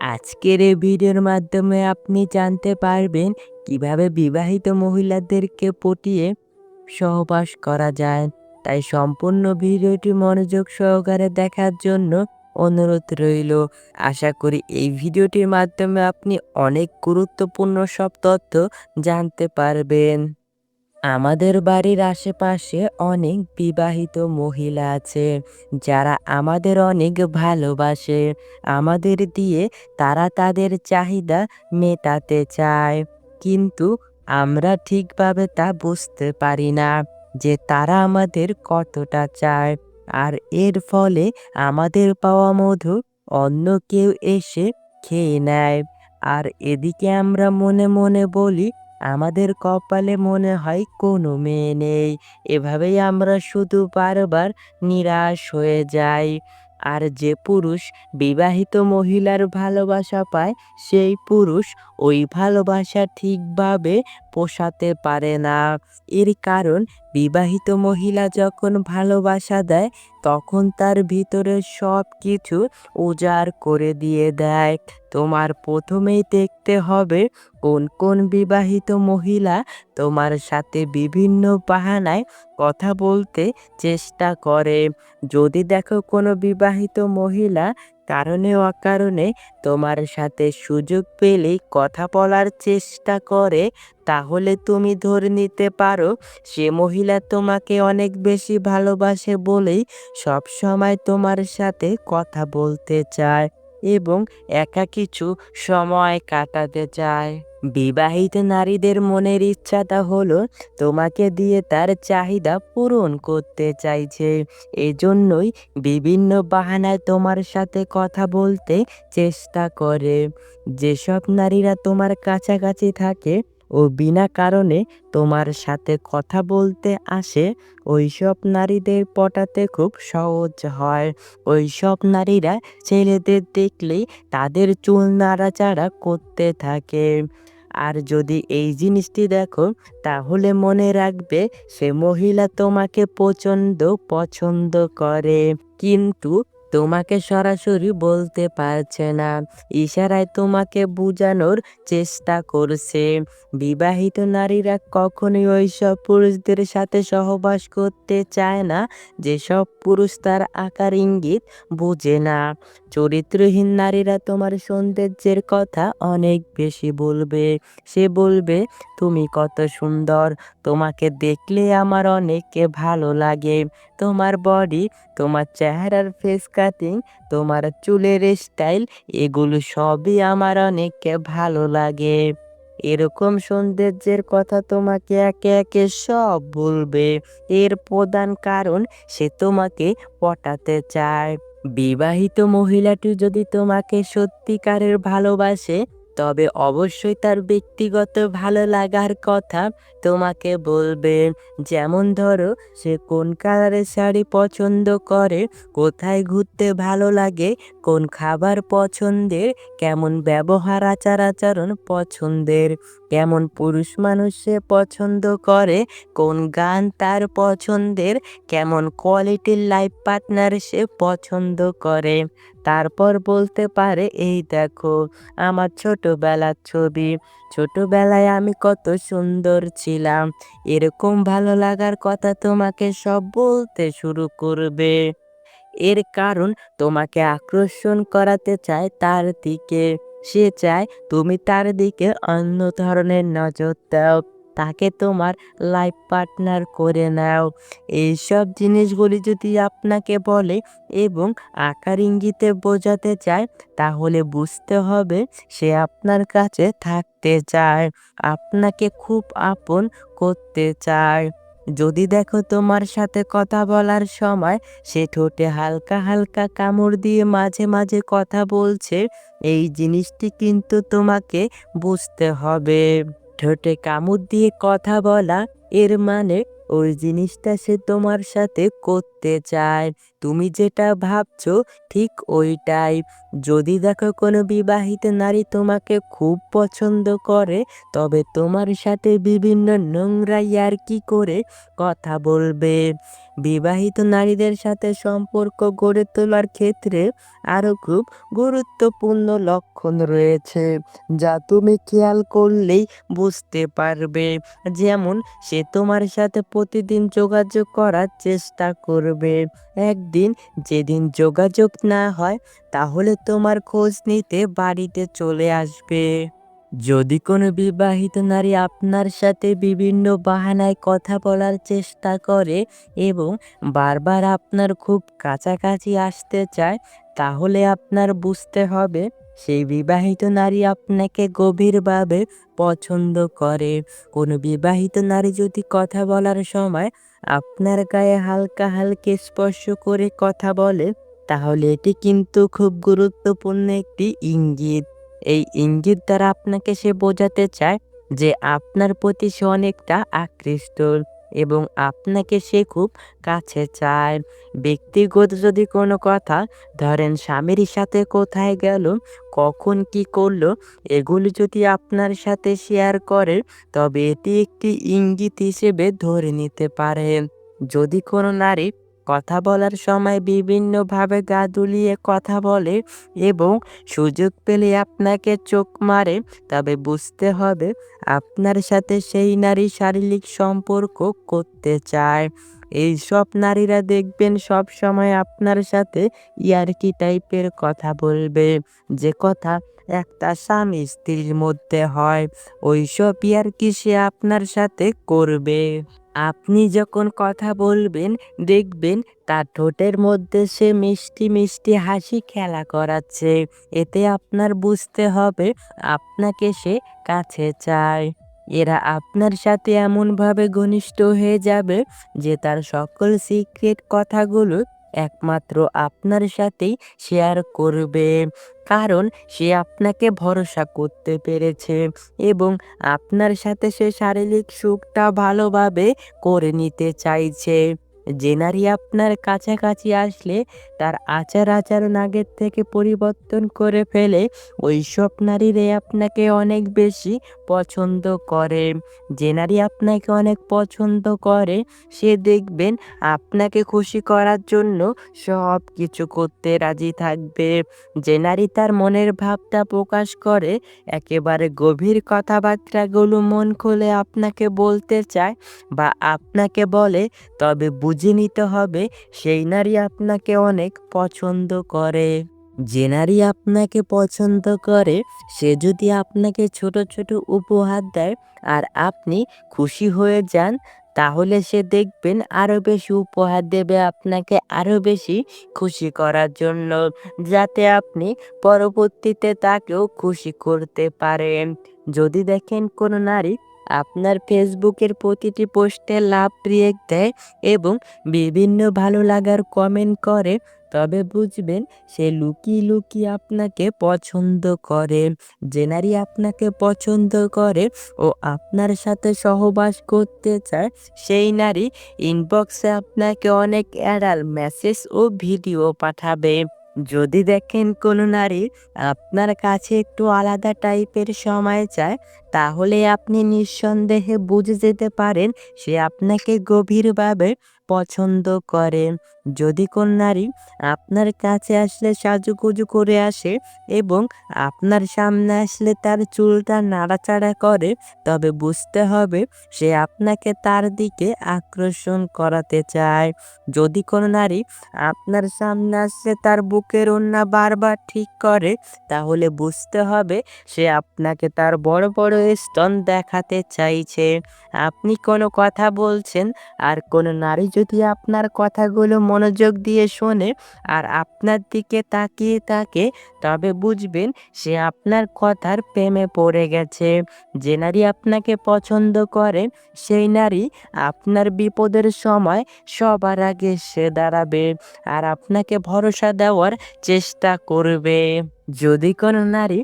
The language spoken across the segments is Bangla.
আজকের এই ভিডিওর মাধ্যমে আপনি জানতে পারবেন কিভাবে বিবাহিত মহিলাদেরকে পটিয়ে সহবাস করা যায়। তাই সম্পূর্ণ ভিডিওটি মনোযোগ সহকারে দেখার জন্য অনুরোধ রইল। আশা করি এই ভিডিওটির মাধ্যমে আপনি অনেক গুরুত্বপূর্ণ সব তথ্য জানতে পারবেন। আমাদের বাড়ির আশেপাশে অনেক বিবাহিত মহিলা আছে যারা আমাদের অনেক ভালোবাসে। আমাদের দিয়ে তারা তাদের চাহিদা মেটাতে চায়, কিন্তু আমরা ঠিকভাবে তা বুঝতে পারি না যে তারা আমাদের কতটা চায়। আর এর ফলে আমাদের পাওয়া মধু অন্য কেউ এসে খেয়ে নেয়। আর এদিকে আমরা মনে মনে বলি আমাদের কপালে মনে হয় কোনো মেয়ে নেই। এভাবেই আমরা শুধু বারবার নিরাশ হয়ে যাই। আর যে পুরুষ বিবাহিত মহিলার ভালোবাসা পায়, সেই পুরুষ ওই ভালোবাসা ঠিকভাবে পোষাতে পারে না। এর কারণ বিবাহিত মহিলা যখন ভালোবাসা দেয়, তখন তার ভিতরে সব কিছু উজাড় করে দিয়ে দেয়। তোমার প্রথমেই দেখতে হবে কোন কোন বিবাহিত মহিলা তোমার সাথে বিভিন্ন বাহানায় কথা বলতে চেষ্টা করে। যদি দেখো কোনো বিবাহিত মহিলা কারণে অকারণে তোমার সাথে সুযোগ পেলেই কথা বলার চেষ্টা করে, তাহলে তুমি ধরে নিতে পারো সে মহিলা তোমাকে অনেক বেশি ভালোবাসে বলেই সবসময় তোমার সাথে কথা বলতে চায় এবং একা কিছু সময় কাটাতে চায়। বিবাহিত নারীদের মনের ইচ্ছাটা হলো তোমাকে দিয়ে তার চাহিদা পূরণ করতে চাইছে। এজন্যই বিভিন্ন বাহানায় তোমার সাথে কথা বলতে চেষ্টা করে। যেসব নারীরা তোমার কাছাকাছি থাকে ও বিনা কারণে তোমার সাথে কথা বলতে আসে, ওইসব নারীদের পটাতে খুব সহজ হয়। ওইসব নারীরা ছেলেদের দেখলেই তাদের চুল নাড়াচাড়া করতে থাকে। আর যদি এই জিনিসটি দেখো, তাহলে মনে রাখবে সে মহিলা তোমাকে প্রচণ্ড পছন্দ করে, কিন্তু তোমাকে সরাসরি বলতে পারছে না, ইশারায় তোমাকে বোঝানোর চেষ্টা করছে। বিবাহিত নারীরা কখনোই ওইসব পুরুষদের সাথে সহবাস করতে চায় না যেসব পুরুষ তার আকার ইঙ্গিত বোঝে না। চরিত্রহীন নারীরা তোমার সৌন্দর্যের কথা অনেক বেশি বলবে। সে বলবে, তুমি কত সুন্দর, তোমাকে দেখলে আমার অনেক ভালো লাগে, তোমার বডি, তোমার চেহারার ফেস কাটিং, তোমার চুলের স্টাইল, এগুলো সবই আমার অনেক ভালো লাগে। এরকম সৌন্দর্যের কথা তোমাকে একে একে সব বলবে। এর প্রধান কারণ সে তোমাকে পটাতে চায়। বিবাহিত মহিলাটি যদি তোমাকে সত্যিকারের ভালোবাসে, তবে অবশ্যই তার ব্যক্তিগত ভালো লাগার কথা তোমাকে বলবে। যেমন ধরো, সে কোন কালারের শাড়ি পছন্দ করে, কোথায় ঘুরতে ভালো লাগে, কোন খাবার পছন্দের, কেমন ব্যবহার আচার আচরণ পছন্দের, কেমন পুরুষ মানুষ সে পছন্দ করে, কোন গান তার পছন্দের, কেমন কোয়ালিটির লাইফ পার্টনার সে পছন্দ করে। তারপর বলতে পারে, এই দেখো আমার ছোটবেলার ছবি, ছোটবেলায় আমি কত সুন্দর ছিলাম। এরকম ভালো লাগার কথা তোমাকে সব বলতে শুরু করবে। এর কারণ তোমাকে আকর্ষণ করাতে চায় তার দিকে। সে চায় তুমি তার দিকে অন্য ধরনের নজর দাও, তাকে তোমার লাইফ পার্টনার করে নাও। এইসব জিনিসগুলি যদি আপনাকে বলে এবং আকার ইঙ্গিতে বোঝাতে চায়, তাহলে বুঝতে হবে সে আপনার কাছে থাকতে চায়, আপনাকে খুব আপন করতে চায়। যদি দেখো তোমার সাথে কথা বলার সময় সে ঠোঁটে হালকা হালকা কামড় দিয়ে মাঝে মাঝে কথা বলছে, এই জিনিসটি কিন্তু তোমাকে বুঝতে হবে। ঠোঁটে কামড় দিয়ে কথা বলা, এর মানে ওই জিনিসটা সে তোমার সাথে করতে চায়। তুমি যেটা ভাবছো ঠিক ওইটাই। যদি দেখো কোনো বিবাহিত নারী তোমাকে খুব পছন্দ করে, তবে তোমার সাথে বিভিন্ন নোংরা ইয়ার্কি করে কথা বলবে। বিবাহিত নারীদের সাথে সম্পর্ক গড়ে তোলার ক্ষেত্রে আরও খুব গুরুত্বপূর্ণ লক্ষণ রয়েছে, যা তুমি খেয়াল করলেই বুঝতে পারবে। যেমন, সে তোমার সাথে প্রতিদিন যোগাযোগ করার চেষ্টা করবে। একদিন যেদিন যোগাযোগ না হয়, তাহলে তোমার খোঁজ নিতে বাড়িতে চলে আসবে। যদি কোনো বিবাহিত নারী আপনার সাথে বিভিন্ন বাহানায় কথা বলার চেষ্টা করে এবং বারবার আপনার খুব কাছাকাছি আসতে চায়, তাহলে আপনার বুঝতে হবে সেই বিবাহিত নারী আপনাকে গভীরভাবে পছন্দ করে। কোনো বিবাহিত নারী যদি কথা বলার সময় আপনার গায়ে হালকা হালকা স্পর্শ করে কথা বলে, তাহলে এটি কিন্তু খুব গুরুত্বপূর্ণ একটি ইঙ্গিত। এই ইঙ্গিত দ্বারা আপনাকে সে বোঝাতে চায় যে আপনার প্রতি সে অনেকটা আকৃষ্ট এবং আপনাকে সে খুব কাছে চায়। ব্যক্তিগত যদি কোনো কথা, ধরেন স্বামীর সাথে কোথায় গেল, কখন কি করলো, এগুলি যদি আপনার সাথে শেয়ার করে, তবে এটি একটি ইঙ্গিত হিসেবে ধরে নিতে পারেন। যদি কোনো নারী কথা বলার সময় বিভিন্নভাবে গা দুলিয়ে কথা বলে এবং সুযোগ পেলে আপনাকে চোখ মারে, তবে বুঝতে হবে আপনার সাথে সেই নারী শারীরিক সম্পর্ক করতে চায়। এইসব নারীরা দেখবেন সব সময় আপনার সাথে ইয়ার্কি টাইপের কথা বলবে, যে কথা একটা স্বামী স্ত্রীর মধ্যে হয়, ওইসব ইয়ার্কি সে আপনার সাথে করবে। আপনি যখন কথা বলবেন, দেখবেন তার ঠোঁটের মধ্যে সে মিষ্টি মিষ্টি হাসি খেলা করাচ্ছে। এতে আপনার বুঝতে হবে আপনাকে সে কাছে চায়। এরা আপনার সাথে এমনভাবে ঘনিষ্ঠ হয়ে যাবে যে তার সকল সিক্রেট কথাগুলো একমাত্র আপনার সাথেই শেয়ার করবে, কারণ সে আপনাকে ভরসা করতে পেরেছে এবং আপনার সাথে সে শারীরিক সুখটা ভালোভাবে করে নিতে চাইছে। যে নারী আপনার কাছাকাছি আসলে তার আচার আচরণ আগের থেকে পরিবর্তন করে ফেলে, ওইসব নারীরাই আপনাকে অনেক বেশি পছন্দ করে। যে নারী আপনাকে অনেক পছন্দ করে, সে দেখবেন আপনাকে খুশি করার জন্য সব কিছু করতে রাজি থাকবে। যে নারী তার মনের ভাবটা প্রকাশ করে, একেবারে গভীর কথাবার্তাগুলো মন খুলে আপনাকে বলতে চায় বা আপনাকে বলে, তবে বুঝে নিতে হবে সেই নারী আপনাকে অনেক পছন্দ করে। যে নারী আপনাকে পছন্দ করে, সে যদি আপনাকে ছোট ছোট উপহার দেয় আর আপনি খুশি হয়ে যান, তাহলে সে দেখবেন আরো বেশি উপহার দেবে আপনাকে আরো বেশি খুশি করার জন্য, যাতে আপনি পরবর্তীতে তাকেও খুশি করতে পারেন। যদি দেখেন কোনো নারী আপনার ফেসবুকের প্রতিটি পোস্টে লাভ রিয়েক্ট দেয় এবং বিভিন্ন ভালো লাগার কমেন্ট করে, তবে বুঝবেন সে লুকিয়ে লুকিয়ে আপনাকে পছন্দ করে। যে নারী আপনাকে পছন্দ করে ও আপনার সাথে সহবাস করতে চায়, সেই নারী ইনবক্সে আপনাকে অনেক অ্যাডাল মেসেজ ও ভিডিও পাঠাবে। যদি দেখেন কোনো নারী আপনার কাছে একটু আলাদা টাইপের সময় চায়, তাহলে আপনি নিঃসন্দেহে বুঝে যেতে পারেন সে আপনাকে গভীরভাবে পছন্দ করে। যদি কোন নারী আপনার কাছে আসলে সাজুগুজু করে আসে এবং আপনার সামনে আসলে তার চুলটা নাড়াচাড়া করে, তবে বুঝতে হবে সে আপনাকে তার দিকে আকর্ষণ করাতে চায়। যদি কোনো নারী আপনার সামনে আসলে তার বুকের ওড়না বারবার ঠিক করে, তাহলে বুঝতে হবে সে আপনাকে তার বড় বড় স্তন দেখাতে চাইছে। আপনি কোনো কথা বলছেন আর কোনো নারী যদি আপনার কথাগুলো মনোযোগ দিয়ে শোনে আর আপনার দিকে তাকিয়ে থাকে, তবে বুঝবেন সে আপনার কথার প্রেমে পড়ে গেছে। যে নারী আপনাকে পছন্দ করে, সেই নারী আপনার বিপদের সময় সবার আগে সে দাঁড়াবে আর আপনাকে ভরসা দেওয়ার চেষ্টা করবে। যদি কোনো নারী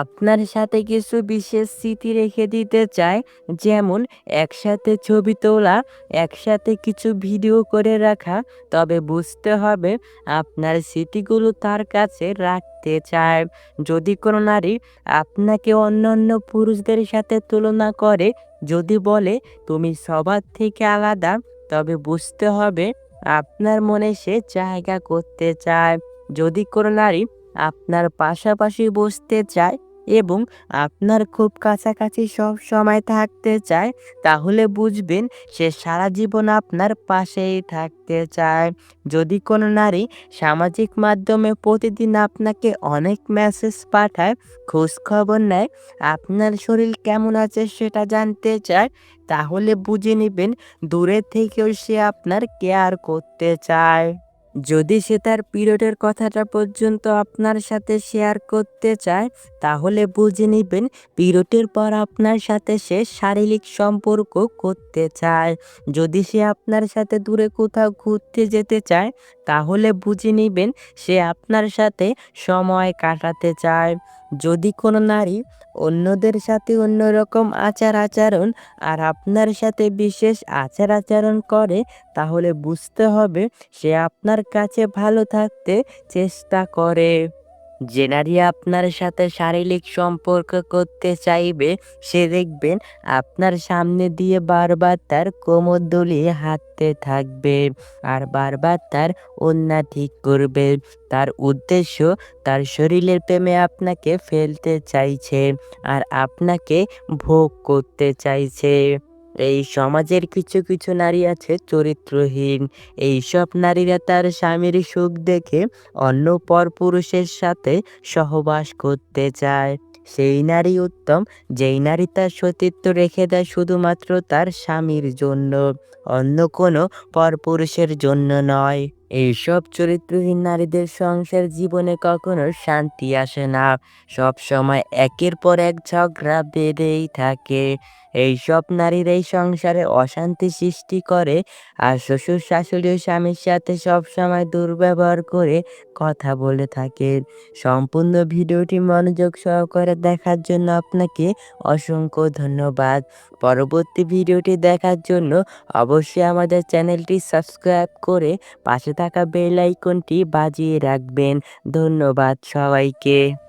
আপনার সাথে কিছু বিশেষ স্মৃতি রেখে দিতে চায়, যেমন একসাথে ছবি তোলা, একসাথে কিছু ভিডিও করে রাখা, তবে বুঝতে হবে আপনার স্মৃতিগুলো তার কাছে রাখতে চায়। যদি কোনো নারী আপনাকে অন্যান্য পুরুষদের সাথে তুলনা করে, যদি বলে তুমি সবার থেকে আলাদা, তবে বুঝতে হবে আপনার মনে সে জায়গা করতে চায়। যদি কোনো নারী আপনার পাশাপাশি বসতে চায় এবং আপনার খুব কাছাকাছি সব সময় থাকতে চায়, তাহলে বুঝবেন সে সারা জীবন আপনার পাশেই থাকতে চায়। যদি কোনো নারী সামাজিক মাধ্যমে প্রতিদিন আপনাকে অনেক মেসেজ পাঠায়, খোঁজ খবর নেয়, আপনার শরীর কেমন আছে সেটা জানতে চায়, তাহলে বুঝে নিবেন দূরে থেকেও সে আপনার কেয়ার করতে চায়। যদি সে তার পিরিয়ডের কথাটা পর্যন্ত আপনার সাথে শেয়ার করতে চায়, তাহলে বুঝে নিবেন পিরিয়ডের পর আপনার সাথে সে শারীরিক সম্পর্ক করতে চায়। যদি সে আপনার সাথে দূরে কোথাও ঘুরতে যেতে চায়, তাহলে বুঝে নিবেন সে আপনার সাথে সময় কাটাতে চায়। যদি কোনো নারী অন্যদের সাথে অন্যরকম আচার-আচরণ আর আপনার সাথে বিশেষ আচার-আচরণ করে, তাহলে বুঝতে হবে সে আপনার কাছে ভালো থাকতে চেষ্টা করে। যে নারী আপনার সাথে শারীরিক সম্পর্ক করতে চাইবে, সে দেখবেন আপনার সামনে দিয়ে বারবার তার কোমর দুলিয়ে হাঁটতে থাকবে আর বারবার তার ওড়না ঠিক করবে। তার উদ্দেশ্য তার শরীরের প্রেমে আপনাকে ফেলতে চাইছে আর আপনাকে ভোগ করতে চাইছে। এই সমাজের কিছু কিছু নারী আছে চরিত্রহীন। এইসব নারীরা তার স্বামীর সুখ দেখে অন্য পরপুরুষের সাথে সহবাস করতে চায়। সেই নারী উত্তম, যেই নারী তার সতীত্ব রেখে দেয় শুধুমাত্র তার স্বামীর জন্য, অন্য কোনো পরপুরুষের জন্য নয়। এইসব চরিত্রহীন নারীদের সংসার জীবনে কখনো শান্তি আসে না। সবসময় একের পর এক ঝগড়া বেঁধেই থাকে। এইসব নারীরাই সংসারে অশান্তি সৃষ্টি করে আর শ্বশুর-শাশুড়ি ও স্বামীর সাথে সবসময় দুর্ব্যবহার করে কথা বলে থাকে। সম্পূর্ণ ভিডিওটি মনোযোগ সহকারে দেখার জন্য আপনাকে অসংখ্য ধন্যবাদ। পরবর্তী ভিডিওটি দেখার জন্য অবশ্যই আমাদের চ্যানেলটি সাবস্ক্রাইব করে পাশে থাকা বেল আইকনটি বাজিয়ে রাখবেন। ধন্যবাদ সবাইকে।